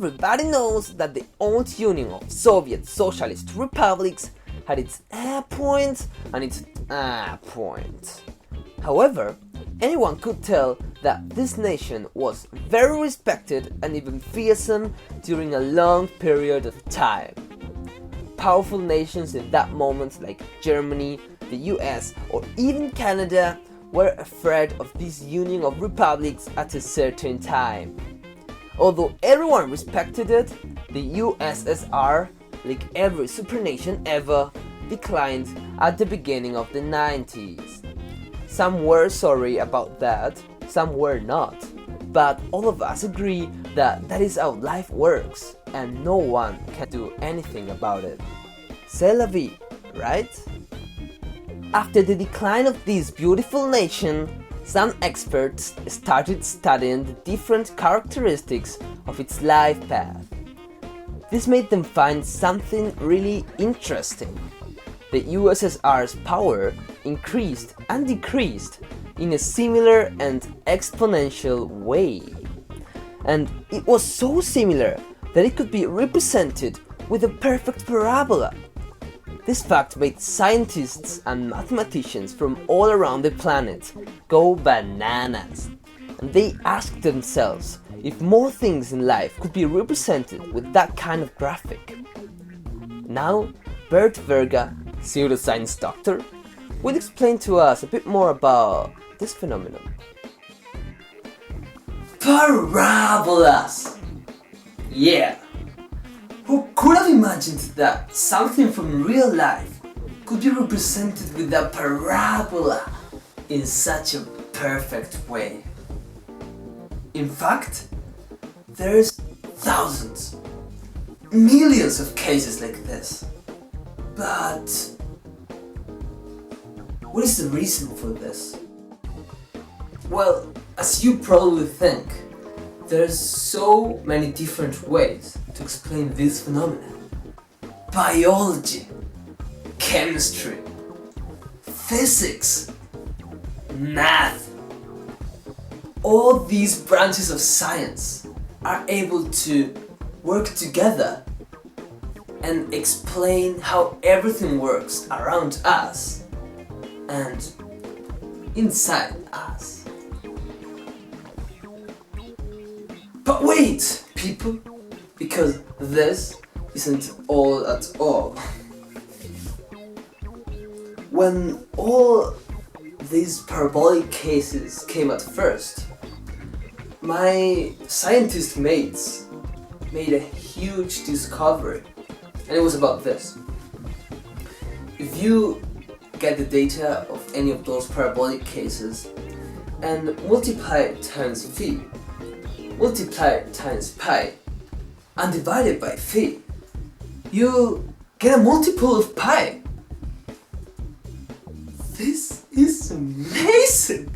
everybody knows that the old Union of Soviet Socialist Republics had its A point and its A point. However, anyone could tell that this nation was very respected and even fearsome during a long period of time. Powerful nations in that moment like Germany, the US or even Canada were afraid of this union of republics at a certain time. Although everyone respected it, the USSR, like every supernation ever, declined at the beginning of the 90s. Some were sorry about that, some were not, but all of us agree that that is how life works and no one can do anything about it. C'est la vie, right? After the decline of this beautiful nation, some experts started studying the different characteristics of its life path. This made them find something really interesting. The USSR's power increased and decreased in a similar and exponential way. And it was so similar that it could be represented with a perfect parabola. This fact made scientists and mathematicians from all around the planet go bananas. And they asked themselves if more things in life could be represented with that kind of graphic. Now, Bert Vega, pseudoscience doctor, will explain to us a bit more about this phenomenon. Parabolas! Yeah! Who could have imagined that something from real life could be represented with a parabola in such a perfect way? In fact, there's thousands, millions of cases like this. But what is the reason for this? Well, as you probably think, there's so many different ways to explain this phenomenon. Biology, chemistry, physics, math. All these branches of science are able to work together and explain how everything works around us and inside us. But wait, people, because this isn't all at all. When all these parabolic cases came at first, my scientist mates made a huge discovery, and it was about this. If you get the data of any of those parabolic cases and multiply it times phi, multiply it times pi, and divide it by phi, you get a multiple of pi. This is amazing!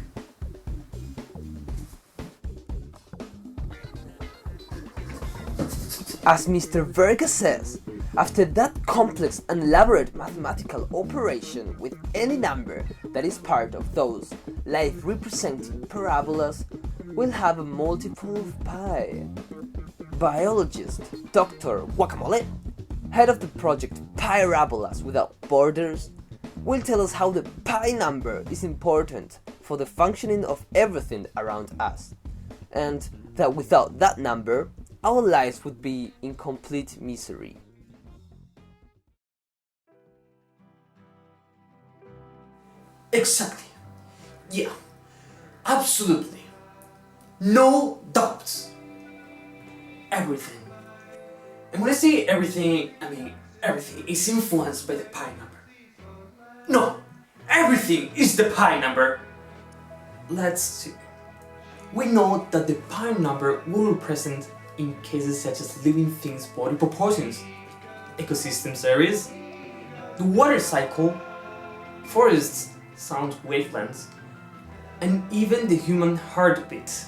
As Mr. Vega says, after that complex and elaborate mathematical operation with any number that is part of those life-representing parabolas, we'll have a multiple of pi. Biologist Dr. Guacamole, head of the project Parabolas Without Borders, will tell us how the pi number is important for the functioning of everything around us, and that without that number, our lives would be in complete misery. Exactly. Yeah. Absolutely. No doubts. Everything. And when I say everything, I mean everything is influenced by the pi number. No, everything is the pi number. Let's see. We know that the pi number will be present in cases such as living things' body proportions, ecosystems areas, the water cycle, forests, sound wavelengths, and even the human heartbeat.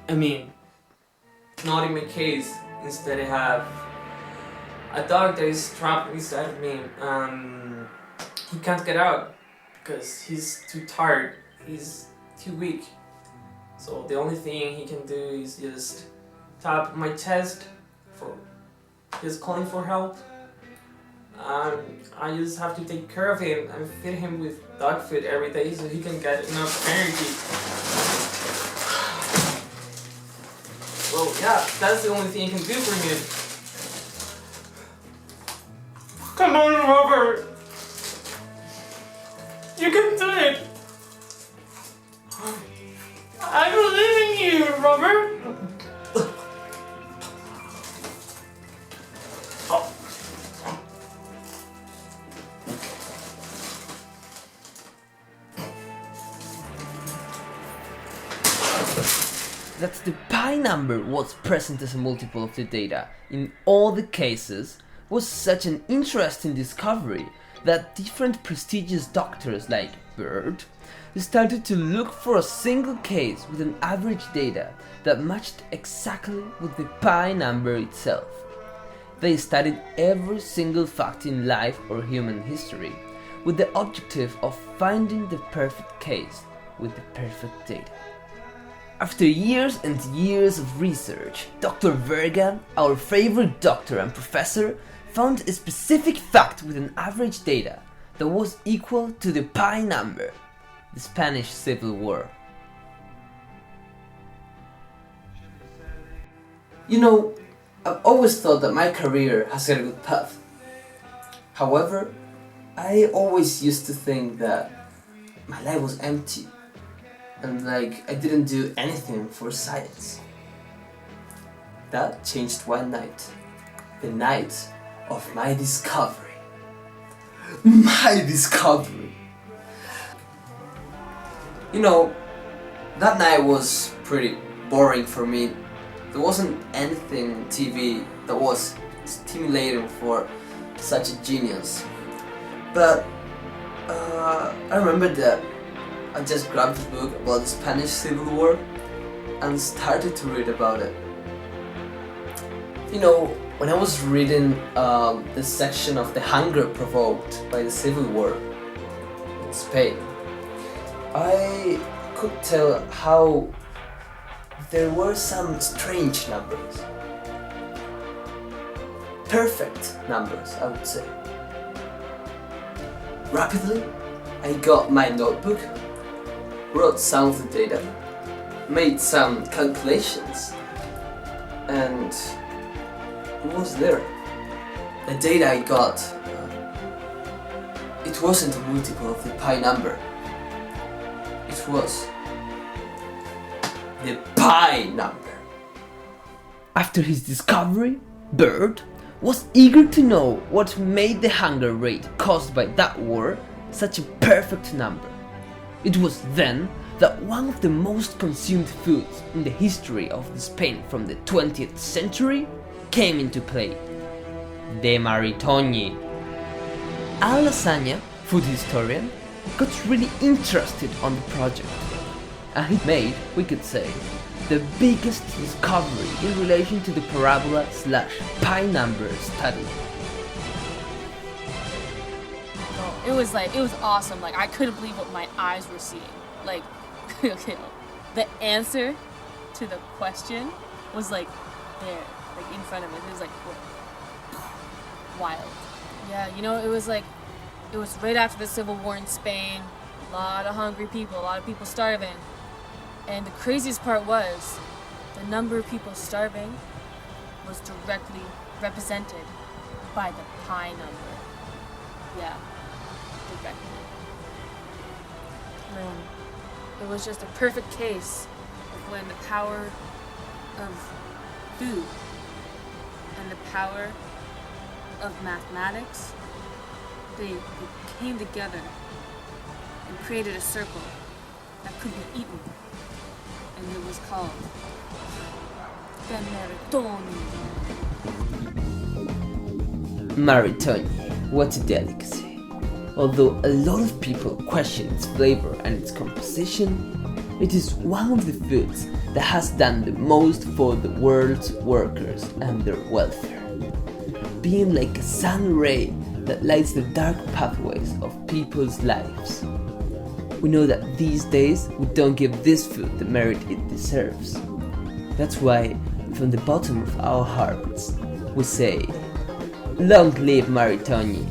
I mean, not in my case. Instead I have a dog that is trapped inside of me. He can't get out because he's too tired, he's too weak. So the only thing he can do is just tap my chest for he's calling for help. I just have to take care of him and feed him with dog food every day so he can get enough energy. Well, yeah, that's the only thing I can do for him. Come on, Robert. You can do it. I believe in you, Robert. That the pi number was present as a multiple of the data in all the cases was such an interesting discovery that different prestigious doctors like Bird started to look for a single case with an average data that matched exactly with the pi number itself. They studied every single fact in life or human history with the objective of finding the perfect case with the perfect data. After years and years of research, Dr. Vega, our favorite doctor and professor, found a specific fact with an average data that was equal to the pi number, the Spanish Civil War. You know, I've always thought that my career has had a good path. However, I always used to think that my life was empty and like I didn't do anything for science. That changed one night, the night of my discovery. My discovery! You know, that night was pretty boring for me. There wasn't anything on TV that was stimulating for such a genius. But I remember that I just grabbed a book about the Spanish Civil War and started to read about it. You know, when I was reading the section of the hunger provoked by the Civil War in Spain, I could tell how there were some strange numbers. Perfect numbers, I would say. Rapidly, I got my notebook, wrote some of the data, made some calculations, and it was there. The data I got, it wasn't a multiple of the pi number. It was the pi number. After his discovery, Bird was eager to know what made the hunger rate caused by that war such a perfect number. It was then that one of the most consumed foods in the history of Spain from the 20th century came into play: the Maritoñi. Al Lasagna, food historian, got really interested on the project, and he made, we could say, the biggest discovery in relation to the parabola/pi number study. It was awesome. Like, I couldn't believe what my eyes were seeing. Like, okay, the answer to the question was like there, like in front of it. It was like wild. Yeah, you know, it was right after the Civil War in Spain. A lot of hungry people, a lot of people starving. And the craziest part was the number of people starving was directly represented by the pi number. Yeah. Directly. It was just a perfect case of when the power of food and the power of mathematics, they came together and created a circle that could be eaten, and it was called the Maritoñi. Maritoñi, what a delicacy. Although a lot of people question its flavor and its composition, it is one of the foods that has done the most for the world's workers and their welfare, being like a sun ray that lights the dark pathways of people's lives. We know that these days we don't give this food the merit it deserves. That's why from the bottom of our hearts, we say, long live Maritoñi!